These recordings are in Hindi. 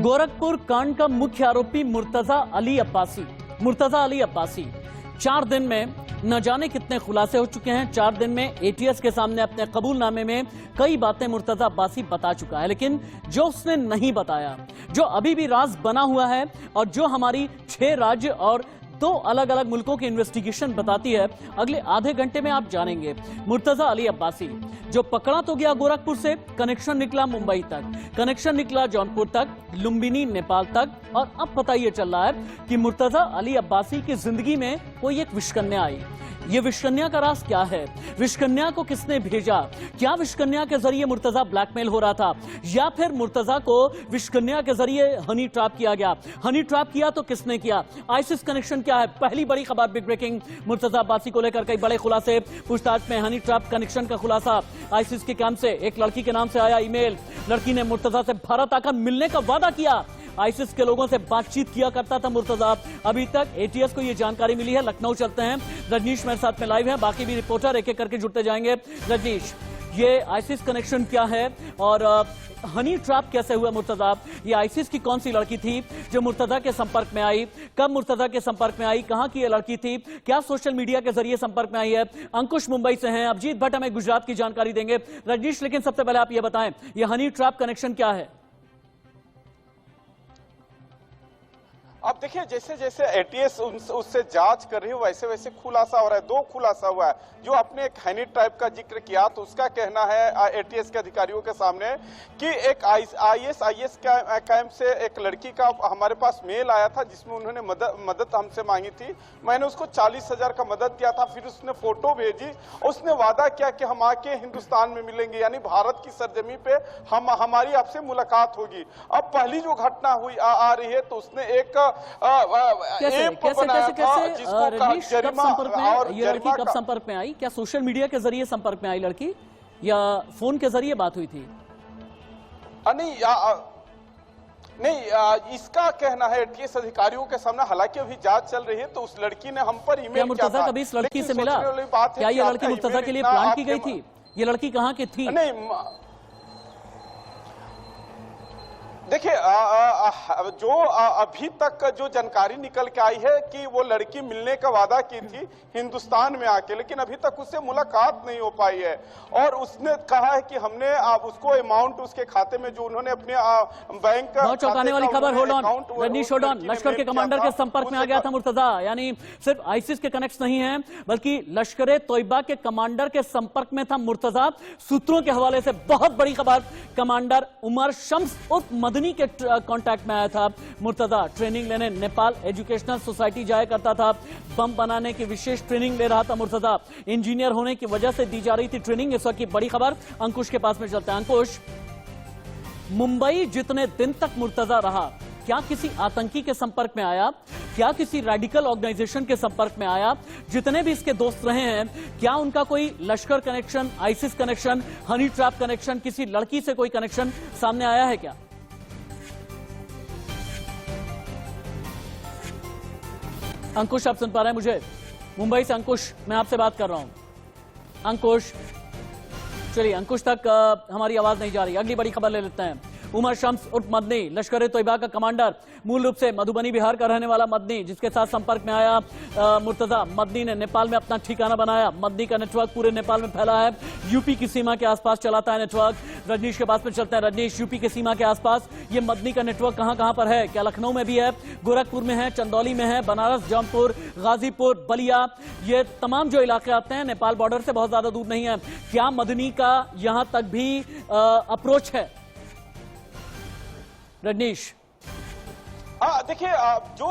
गोरखपुर कांड का मुख्य आरोपी मुर्तजा अली अब्बासी 4 दिन में न जाने कितने खुलासे हो चुके हैं। 4 दिन में एटीएस के सामने अपने कबूलनामे में कई बातें मुर्तजा अब्बासी बता चुका है, लेकिन जो उसने नहीं बताया, जो अभी भी राज बना हुआ है और जो हमारी 6 राज्य और 2 अलग अलग मुल्कों की इन्वेस्टिगेशन बताती है, अगले आधे घंटे में आप जानेंगे। मुर्तजा अली अब्बासी जो पकड़ा तो गया गोरखपुर से, कनेक्शन निकला मुंबई तक, कनेक्शन निकला जौनपुर तक, लुम्बिनी नेपाल तक, और अब पता यह चल रहा है कि मुर्तजा अली अब्बासी की जिंदगी में कोई एक विषकन्या आई। ये विषकन्या का राज क्या है? विषकन्या को किसने भेजा? क्या विषकन्या के जरिए मुर्तजा ब्लैकमेल हो रहा था, या फिर मुर्तजा को विषकन्या के जरिए हनी ट्रैप किया गया? हनी ट्रैप किया तो किसने किया? आईसिस कनेक्शन क्या है? पहली बड़ी खबर, बिग ब्रेकिंग, मुर्तजा अब्बासी को लेकर कई बड़े खुलासे। पूछताछ में हनी ट्रैप कनेक्शन का खुलासा। आईसिस के कैंप से एक लड़की के नाम से आया ईमेल। लड़की ने मुर्तजा से भारत आकर मिलने का वादा किया। आईसिस के लोगों से बातचीत किया करता था मुर्तजा। अभी तक एटीएस को यह जानकारी मिली है। लखनऊ चलते हैं, रजनीश मेरे साथ में लाइव है, बाकी भी रिपोर्टर एक एक करके जुड़ते जाएंगे। रजनीश, ये आईसिस कनेक्शन क्या है और हनी ट्रैप कैसे हुआ मुर्तजा? ये आईसिस की कौन सी लड़की थी जो मुर्तजा के संपर्क में आई? कब मुर्तजा के संपर्क में आई? कहां की ये लड़की थी? क्या सोशल मीडिया के जरिए संपर्क में आई है? अंकुश मुंबई से हैं, अभिजीत भट्ट हमें गुजरात की जानकारी देंगे। रजनीश, लेकिन सबसे पहले आप ये बताएं, ये हनी ट्रैप कनेक्शन क्या है? अब देखिए, जैसे जैसे एटीएस उससे जांच कर रही है, वैसे वैसे खुलासा हो रहा है। 2 खुलासा हुआ है। जो आपने एक हनी ट्रैप का जिक्र किया, तो उसका कहना है एटीएस के अधिकारियों के सामने कि एक आईएस कैंप से एक लड़की का हमारे पास मेल आया था, जिसमें उन्होंने मदद हमसे मांगी थी। मैंने उसको 40,000 का मदद किया था। फिर उसने फोटो भेजी, उसने वादा किया कि हम आके हिंदुस्तान में मिलेंगे, यानी भारत की सरजमी पे हमारी आपसे मुलाकात होगी। अब पहली जो घटना हुई आ रही है, तो उसने एक कैसे लड़की कब संपर्क में आई? क्या सोशल मीडिया के जरिए संपर्क में आई लड़की, या फोन के जरिए बात हुई थी? नहीं, इसका कहना है एटीएस अधिकारियों के सामने। हालांकि अभी जांच चल रही है, तो उस लड़की ने हम पर ईमेल किया था। कभी इस लड़की से मिला? क्या ये लड़की मुर्तजा के लिए प्लान की गई थी? ये लड़की कहाँ की थी? नहीं, देखिए, जो अभी तक जो जानकारी निकल के आई है कि वो लड़की मिलने का वादा की थी हिंदुस्तान में आके, लेकिन अभी तक उससे मुलाकात नहीं हो पाई है। और उसने कहा है कि हमने उसको अमाउंट उसके खाते में जो उन्होंने अपने बैंक बहुत चौंकाने वाली खबर। Hold on Rajneesh, hold on. Lashkar के कमांडर के संपर्क में आ गया था मुर्तजा, यानी सिर्फ आईसिस के कनेक्ट नहीं है, बल्कि लश्कर तोयबा के कमांडर के संपर्क में था मुर्तजा। सूत्रों के हवाले से बहुत बड़ी खबर, कमांडर उमर शम्स उर्फ मदनी के कांटेक्ट में आया था मुर्तजा। ट्रेनिंग लेने नेपाल एजुकेशनल सोसाइटी जाया करता था। बम बनाने की विशेष ट्रेनिंग ले रहा था मुर्तजा। इंजीनियर होने की वजह से दी जा रही थी ट्रेनिंग। इस वक्त की बड़ी खबर, अंकुश के पास में चलते हैं। अंकुश, मुंबई जितने दिन तक मुर्तजा रहा, क्या किसी आतंकी के संपर्क में आया? क्या किसी रेडिकल ऑर्गेनाइजेशन के संपर्क में आया? जितने भी इसके दोस्त रहे हैं, क्या उनका कोई लश्कर connection, ISIS connection, honey trap connection, किसी लड़की से कोई कनेक्शन सामने आया है क्या? अंकुश, आप सुन पा रहे हैं मुझे? मुंबई से अंकुश मैं आपसे बात कर रहा हूं। अंकुश, चलिए, अंकुश तक हमारी आवाज नहीं जा रही। अगली बड़ी खबर ले लेते हैं। उमर शम्स उर्फ मदनी, लश्कर तोयबा का कमांडर, मूल रूप से मधुबनी बिहार का रहने वाला मदनी, जिसके साथ संपर्क में आया मुर्तजा। मदनी ने नेपाल में अपना ठिकाना बनाया। मदनी का नेटवर्क पूरे नेपाल में फैला है। यूपी की सीमा के आसपास चलाता है नेटवर्क। रजनीश के पास में चलते हैं। रजनीश, यूपी की सीमा के आसपास ये मदनी का नेटवर्क कहां पर है? क्या लखनऊ में भी है, गोरखपुर में है, चंदौली में है, बनारस, जौनपुर, गाजीपुर, बलिया, ये तमाम जो इलाके आते हैं नेपाल बॉर्डर से बहुत ज्यादा दूर नहीं है। क्या मदनी का यहां तक भी अप्रोच है? रजनीश, देखिए, जो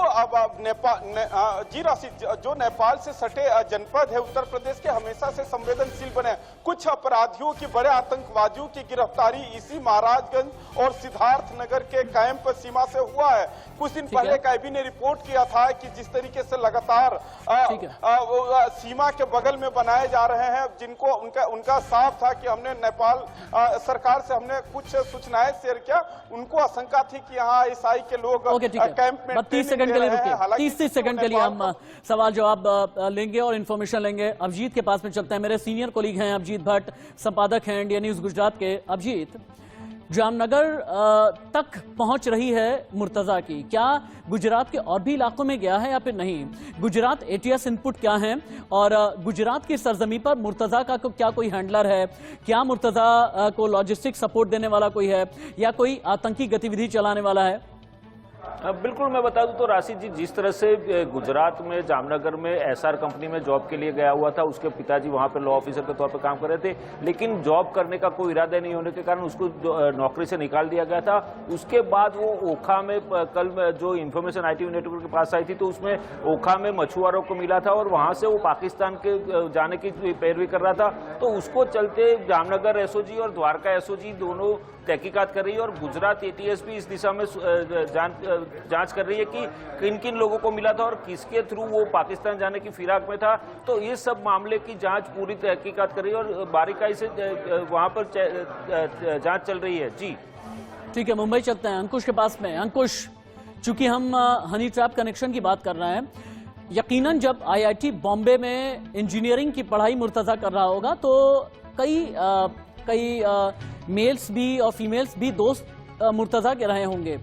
जी राशिद, जो नेपाल से सटे जनपद है उत्तर प्रदेश के, हमेशा से संवेदनशील बने। कुछ अपराधियों की, बड़े आतंकवादियों की गिरफ्तारी इसी महाराजगंज और सिद्धार्थ नगर के कैंप सीमा से हुआ है। कुछ दिन पहले कैबी ने रिपोर्ट किया था कि जिस तरीके से लगातार सीमा के बगल में बनाए जा रहे हैं, जिनको उनका साफ था कि हमने नेपाल सरकार से हमने कुछ सूचनाएं शेयर किया। उनको आशंका थी कि यहाँ ईसाई के लोग कैंप में 30 सेकंड के लिए रुकिए, 30 सेकंड के लिए हम सवाल जवाब लेंगे और इन्फॉर्मेशन लेंगे। अभिजीत के पास में चलते हैं। मेरे सीनियर कोलीग हैं अभिजीत भट्ट, संपादक हैं इंडिया न्यूज गुजरात के। अभिजीत, जामनगर तक पहुंच रही है मुर्तजा की। क्या गुजरात के और भी इलाकों में गया है या फिर नहीं? गुजरात एटीएस इनपुट क्या है और गुजरात की सरजमी पर मुर्तजा का क्या कोई हैंडलर है? क्या मुर्तजा को लॉजिस्टिक सपोर्ट देने वाला कोई है या कोई आतंकी गतिविधि चलाने वाला है? बिल्कुल, मैं बता दूं तो राशिद जी, जिस तरह से गुजरात में जामनगर में एसआर कंपनी में जॉब के लिए गया हुआ था, उसके पिताजी वहां पर लॉ ऑफिसर के तौर पर काम कर रहे थे, लेकिन जॉब करने का कोई इरादा नहीं होने के कारण उसको नौकरी से निकाल दिया गया था। उसके बाद वो ओखा में कल जो इन्फॉर्मेशन ITV नेटवर्क के पास आई थी, तो उसमें ओखा में मछुआरों को मिला था और वहां से वो पाकिस्तान के जाने की पैरवी कर रहा था। तो उसको चलते जामनगर SOG और द्वारका SOG दोनों तहकीकात कर रही है और गुजरात ATS भी इस दिशा में जांच कर रही है कि किन किन लोगों को मिला था और किसके थ्रू वो पाकिस्तान जाने की फिराक में था। तो ये सब मामले की जांच पूरी तहकीकात कर रही है और बारीकाई से वहां पर जांच चल रही है। जी ठीक है, मुंबई चलते हैं अंकुश के पास में। अंकुश, चूंकि हम हनी ट्रैप कनेक्शन की बात कर रहे हैं, यकीनन जब IIT बॉम्बे में इंजीनियरिंग की पढ़ाई मुर्तजा कर रहा होगा तो कई मेल्स भी और फीमेल्स भी दोस्त मुर्तजा के रहे होंगे।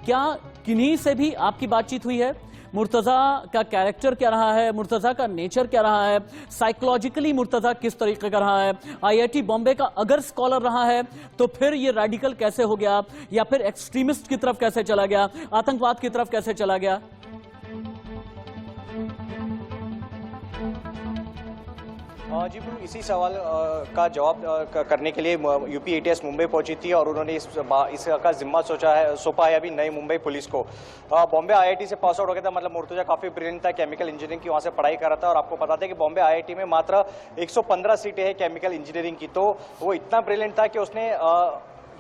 क्या किन्हीं से भी आपकी बातचीत हुई है? मुर्तजा का कैरेक्टर क्या रहा है? मुर्तजा का नेचर क्या रहा है? साइकोलॉजिकली मुर्तजा किस तरीके का रहा है? IIT बॉम्बे का अगर स्कॉलर रहा है तो फिर ये रेडिकल कैसे हो गया, या फिर एक्सट्रीमिस्ट की तरफ कैसे चला गया, आतंकवाद की तरफ कैसे चला गया? जी बिल्कुल, इसी सवाल का जवाब करने के लिए UP ATS मुंबई पहुंची थी और उन्होंने इसका जिम्मा सौंपा है अभी नई मुंबई पुलिस को। बॉम्बे IIT से पास आउट हो गया था, मतलब मुर्तजा काफ़ी ब्रिलियंट था, केमिकल इंजीनियरिंग की वहाँ से पढ़ाई कर रहा था। और आपको पता था कि बॉम्बे IIT में मात्र 115 सीटें हैं केमिकल इंजीनियरिंग की, तो वो इतना ब्रिलियंट था कि उसने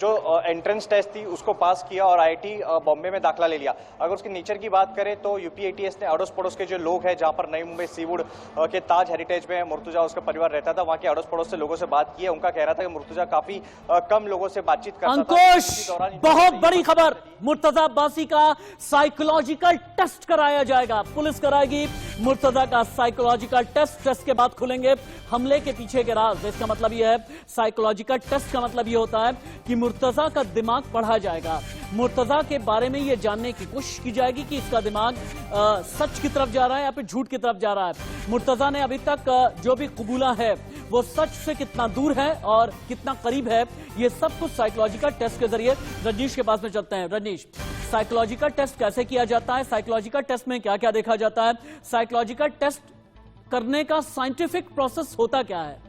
जो एंट्रेंस टेस्ट थी उसको पास किया और IIT बॉम्बे में दाखिला ले लिया। अगर उसके नेचर की बात करें तो UP ATS ने अड़ोस पड़ोस के जो लोग हैं, जहां पर नई मुंबई सीवुड के ताज हेरिटेज में मुर्तजा उसका परिवार रहता था, वहां के अड़ोस पड़ोस से लोगों से बात की है। उनका कह रहा था कि मुर्तजा काफी कम लोगों से बातचीत करता था। अंकुश, बहुत बड़ी खबर, मुर्तजा अब्बासी का साइकोलॉजिकल टेस्ट कराया जाएगा, पुलिस कराएगी मुर्तजा का साइकोलॉजिकल टेस्ट के बाद खुलेंगे हमले के पीछे के राज। इसका मतलब यह है, साइकोलॉजिकल टेस्ट का मतलब यह होता है कि मुर्तजा का दिमाग पढ़ा जाएगा, मुर्तजा के बारे में यह जानने की कोशिश की जाएगी कि इसका दिमाग सच की तरफ जा रहा है या फिर झूठ की तरफ जा रहा है। मुर्तजा ने अभी तक जो भी कबूला है वो सच से कितना दूर है और कितना करीब है, ये सब कुछ साइकोलॉजिकल टेस्ट के जरिए। रजनीश के पास में चलते हैं। रजनीश, साइकोलॉजिकल टेस्ट कैसे किया जाता है? साइकोलॉजिकल टेस्ट में क्या क्या देखा जाता है? साइकोलॉजिकल टेस्ट करने का साइंटिफिक प्रोसेस होता क्या है?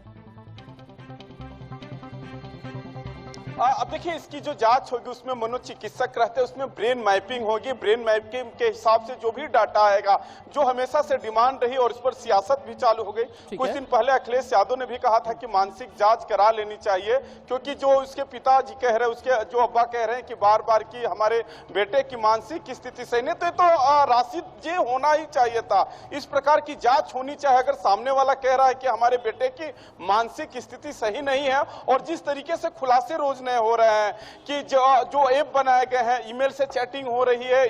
अब देखिए, इसकी जो जांच होगी उसमें मनोचिकित्सक रहते हैं, उसमें ब्रेन मैपिंग होगी। ब्रेन मैपिंग के हिसाब से जो भी डाटा आएगा, जो हमेशा से डिमांड रही और उस पर सियासत भी चालू हो गई। कुछ दिन पहले अखिलेश यादव ने भी कहा था कि मानसिक जांच करा लेनी चाहिए, क्योंकि जो उसके पिताजी कह रहे हैं, उसके जो अब्बा कह रहे हैं कि बार बार की हमारे बेटे की मानसिक स्थिति सही नहीं, तो राशिद ये होना ही चाहिए था। इस प्रकार की जांच होनी चाहिए। अगर सामने वाला कह रहा है कि हमारे बेटे की मानसिक स्थिति सही नहीं है, और जिस तरीके से खुलासे रोज नए हो रहे हैं कि जो ऐप बनाए गए हैं, ईमेल से चैटिंग हो रही है,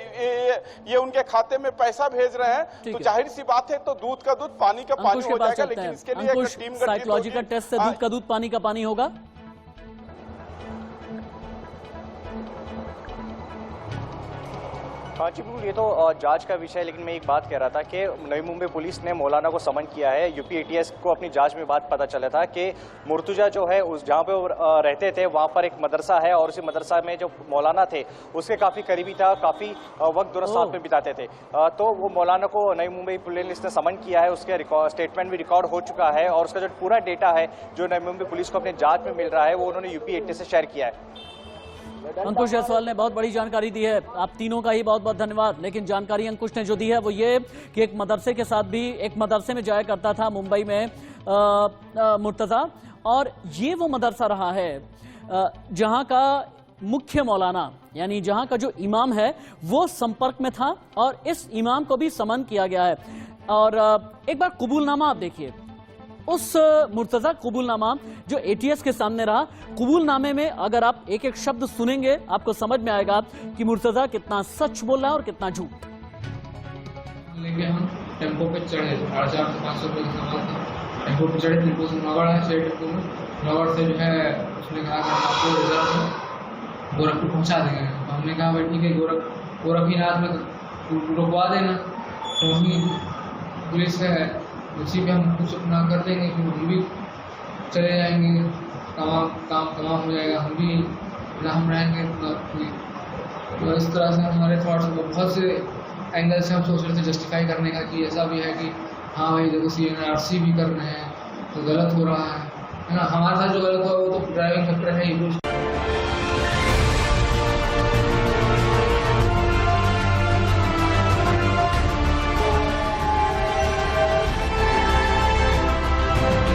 ये उनके खाते में पैसा भेज रहे हैं, तो जाहिर सी बात है, तो दूध का दूध पानी का पानी हो जाएगा। लेकिन इसके लिए एक टीम गठित होगी। साइकोलॉजिकल टेस्ट से दूध का दूध पानी का पानी होगा। हाँ जी बिल्कुल, ये तो जांच का विषय है, लेकिन मैं एक बात कह रहा था कि नई मुंबई पुलिस ने मौलाना को समन किया है। UP ATS को अपनी जांच में बात पता चला था कि मुर्तजा जो है उस जहाँ पे वो रहते थे वहाँ पर एक मदरसा है, और उसी मदरसा में जो मौलाना थे उसके काफ़ी करीबी था, काफ़ी वक्त दोनों साथ में बिताते थे। तो वो मौलाना को नई मुंबई पुलिस ने समन किया है, उसके स्टेटमेंट भी रिकॉर्ड हो चुका है, और उसका जो पूरा डेटा है जो नई मुंबई पुलिस को अपनी जाँच में मिल रहा है वो उन्होंने UP ATS से शेयर किया है। अंकुश जायसवाल ने बहुत बड़ी जानकारी दी है, आप तीनों का ही बहुत बहुत धन्यवाद। लेकिन जानकारी अंकुश ने जो दी है वो ये कि एक मदरसे के साथ भी, एक मदरसे में जाया करता था मुंबई में मुर्तजा, और ये वो मदरसा रहा है जहां का मुख्य मौलाना, यानी जहां का जो इमाम है वो संपर्क में था, और इस इमाम को भी समन किया गया है। और एक बार कबूलनामा आप देखिए, उस मुर्तजा कबूलनामा जो ATS के सामने रहा, कबूलनामे में अगर आप एक एक शब्द सुनेंगे आपको समझ में आएगा कि मुर्तजा कितना सच बोल रहा है और कितना झूठ। लेके हम टेम्पो पे चढ़े, 450 से 500 रुपये का सामान था। टेम्पो पे चढ़े, टेम्पो से नौगढ़ है, शेर टेम्पो में नौगढ़ से जो है उसने कहा कि आपको रिजर्व गोरखपुर पहुंचा देंगे। तो हमने कहा भाई ठीक है, गोरखनाथ में रुकवा देना, तो वहीं पुलिस है उसी पे हम कुछ अपना कर देंगे, फिर हम भी चले जाएंगे, काम हो जाएगा, हम भी हम रहेंगे। तो इस तरह से हमारे थॉट्स बहुत से एंगल से हम सोच रहे थे जस्टिफाई करने का कि ऐसा भी है कि हाँ भाई देखो CNRC भी कर रहे हैं तो गलत हो रहा है ना। हमारे साथ जो गलत हुआ वो तो ड्राइविंग फैक्टर है ही।